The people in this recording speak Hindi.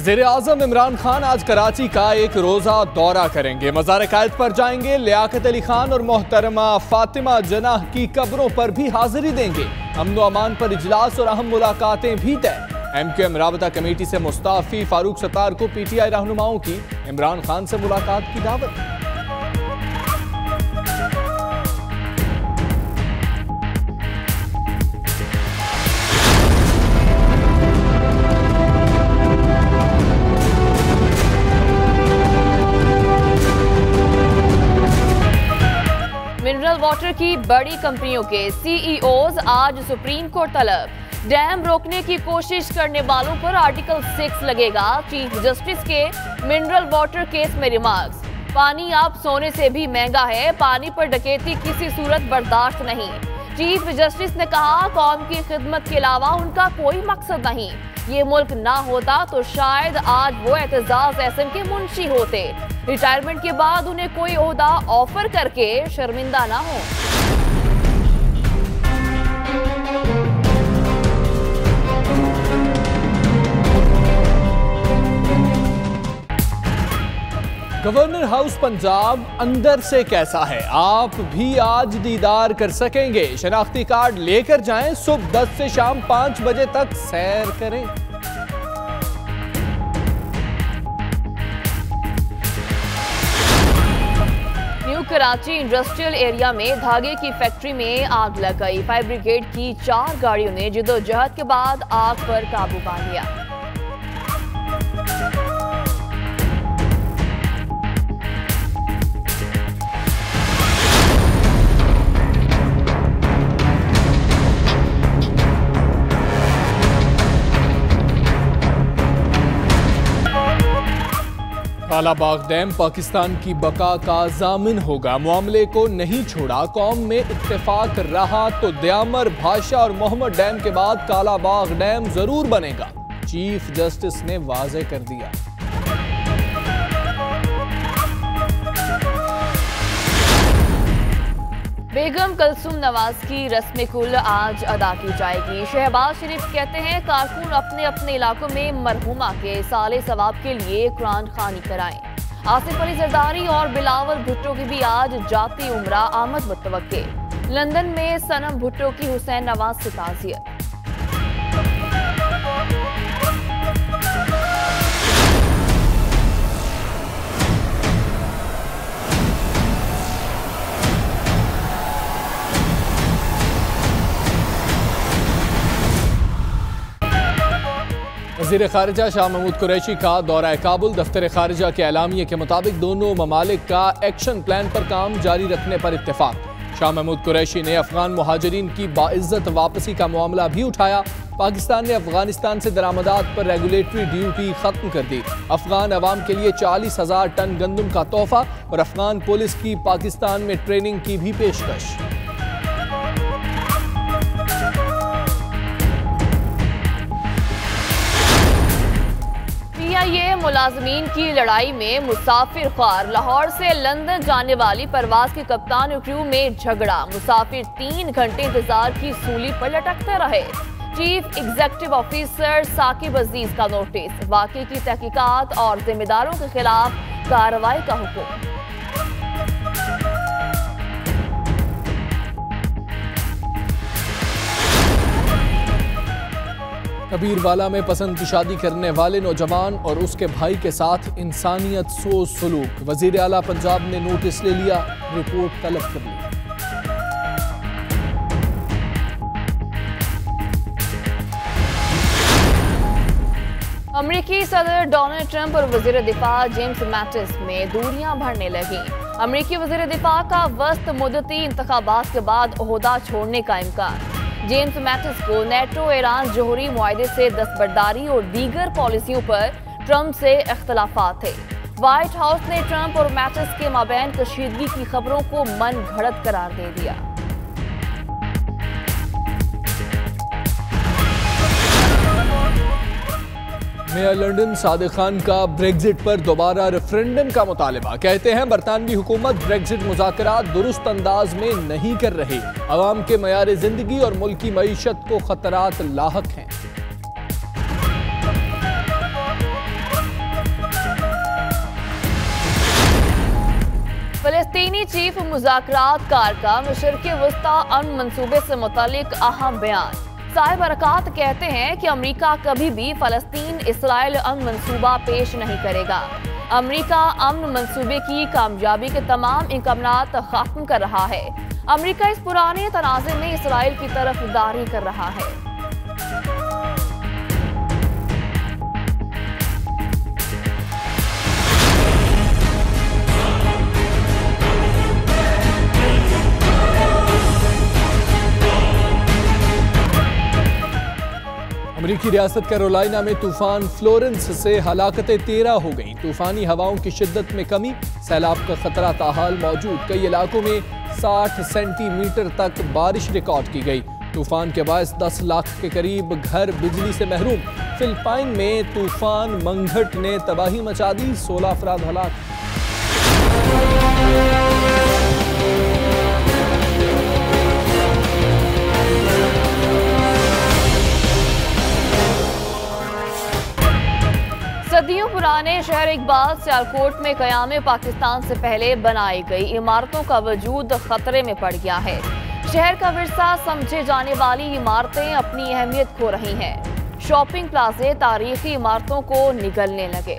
वज़ीर आज़म इमरान खान आज कराची का एक रोज़ा दौरा करेंगे। मज़ार कायद पर जाएंगे। लियाकत अली खान और मोहतरमा फातिमा जनाह की कब्रों पर भी हाजिरी देंगे। अमन व अमान पर इजलास और अहम मुलाकातें भी तय। MQM राबता कमेटी से मुस्ताफी फारूक सत्तार को PTI रहनुमाओं की इमरान खान से मुलाकात की दावत। मिनरल वाटर की बड़ी कंपनियों के CEOs आज सुप्रीम कोर्ट तलब। डैम रोकने की कोशिश करने वालों पर आर्टिकल 6 लगेगा। चीफ जस्टिस के मिनरल वाटर केस में रिमार्क्स। पानी अब सोने से भी महंगा है। पानी पर डकैती किसी सूरत बर्दाश्त नहीं। चीफ जस्टिस ने कहा, कौम की खिदमत के अलावा उनका कोई मकसद नहीं। ये मुल्क ना होता तो शायद आज वो एतजाज एहसन के मुंशी होते। रिटायरमेंट के बाद उन्हें कोई ओहदा ऑफर करके शर्मिंदा ना हो। गवर्नर हाउस पंजाब अंदर से कैसा है, आप भी आज दीदार कर सकेंगे। शनाख्ती कार्ड लेकर जाएं। सुबह 10 से शाम 5 बजे तक सैर करें। न्यू कराची इंडस्ट्रियल एरिया में धागे की फैक्ट्री में आग लग गई। फायर ब्रिगेड की 4 गाड़ियों ने जिद्दोजहद के बाद आग पर काबू पा लिया। कालाबाग डैम पाकिस्तान की बका का जामिन होगा। मामले को नहीं छोड़ा। कौम में इत्तेफाक रहा तो दयामर, भाषा और मोहम्मद डैम के बाद कालाबाग डैम जरूर बनेगा। चीफ जस्टिस ने वाज़ेह कर दिया। बेगम कलसुम नवाज की रस्म कुल आज अदा की जाएगी। शहबाज शरीफ कहते हैं, कारकुन अपने अपने इलाकों में मरहुमा के साले सवाब के लिए कुरान खानी कराएं। आसिफ अली जरदारी और बिलावल भुट्टो की भी आज जाती उम्रा आमद मुतवक्के। लंदन में सनम भुट्टो की हुसैन नवाज से ताज़ियत। वज़ीर ख़ारिजा शाह महमूद कुरैशी का दौरा काबुल। दफ्तर ख़ारिजा के एलामिये के मुताबिक दोनों ममालिक का एक्शन प्लान पर काम जारी रखने पर इत्तेफाक। शाह महमूद कुरैशी ने अफगान मुहाजिरीन की बाइज्जत वापसी का मामला भी उठाया। पाकिस्तान ने अफगानिस्तान से दरामदात पर रेगुलेटरी ड्यूटी खत्म कर दी। अफगान अवाम के लिए 40,000 टन गंदम का तोहफा और अफगान पुलिस की पाकिस्तान में ट्रेनिंग की भी पेशकश। PIA मुलाजमीन की लड़ाई में मुसाफिर ख्वार। लाहौर से लंदन जाने वाली परवाज के कप्तान और क्रू में झगड़ा। मुसाफिर 3 घंटे इंतजार की सूली पर लटकते रहे। चीफ एग्जीक्यूटिव ऑफिसर साकिब अजीज का नोटिस। वाकये की तहकीकात और जिम्मेदारों के खिलाफ कार्रवाई का हुक्म। कबीरवाला में पसंद की शादी करने वाले नौजवान और उसके भाई के साथ इंसानियत सोच सलूक। वजीर आला पंजाब ने नोटिस ले लिया, रिपोर्ट तलब कर ली। अमेरिकी सदर डोनाल्ड ट्रंप और वजीर दिफा जेम्स मैटिस में दूरियां बढ़ने लगी। अमेरिकी वजीर दिफा का वस्त मुद्दती इंतखाबात के बाद ओहदा छोड़ने का इम्कान। जेम्स मैटिस को नेटो ईरान जोहरी मुआहदे से दस्तबरदारी और दीगर पॉलिसियों पर ट्रंप से इख्तलाफात थे। व्हाइट हाउस ने ट्रंप और मैटिस के माबैन कशीदगी की खबरों को मन घड़त करार दे दिया। मेयर लंदन सादिक खान का ब्रेग्जिट पर दोबारा रेफरेंडम का मुतालबा। कहते हैं बरतानवी हुकूमत ब्रेग्जिट मुज़ाकरात दुरुस्त अंदाज में नहीं कर रही। अवाम के मयार जिंदगी और मुल्क की मईशत को खतरात लाहक हैं। पाकिस्तानी चीफ मुज़ाकरात कारका मशरिक़ वस्ता अमन मंसूबे से मुतालिक अहम बयान। साहिब बरकात कहते हैं कि अमरीका कभी भी फ़लस्तीन इसराइल अमन मंसूबा पेश नहीं करेगा। अमरीका अमन मंसूबे की कामयाबी के तमाम इम्कानात खत्म कर रहा है। अमरीका इस पुराने तनाज़े में इसराइल की तरफदारी कर रहा है। अमरीकी रियासत कैरोलिना में तूफान फ्लोरेंस से हलाकतें 13 हो गई। तूफानी हवाओं की शिद्दत में कमी, सैलाब का खतरा ताहाल मौजूद। कई इलाकों में 60 सेंटीमीटर तक बारिश रिकॉर्ड की गई। तूफान के बायस 10 लाख के करीब घर बिजली से महरूम। फिलिपाइन में तूफान मंघट ने तबाही मचा दी, 16 अफराद हलाक। सदियों पुराने शहर इकबाल सियालकोट में क़याम पाकिस्तान से पहले बनाई गई इमारतों का वजूद खतरे में पड़ गया है। शहर का विरसा समझे जाने वाली इमारतें अपनी अहमियत खो रही हैं। शॉपिंग प्लाजे तारीखी इमारतों को निगलने लगे।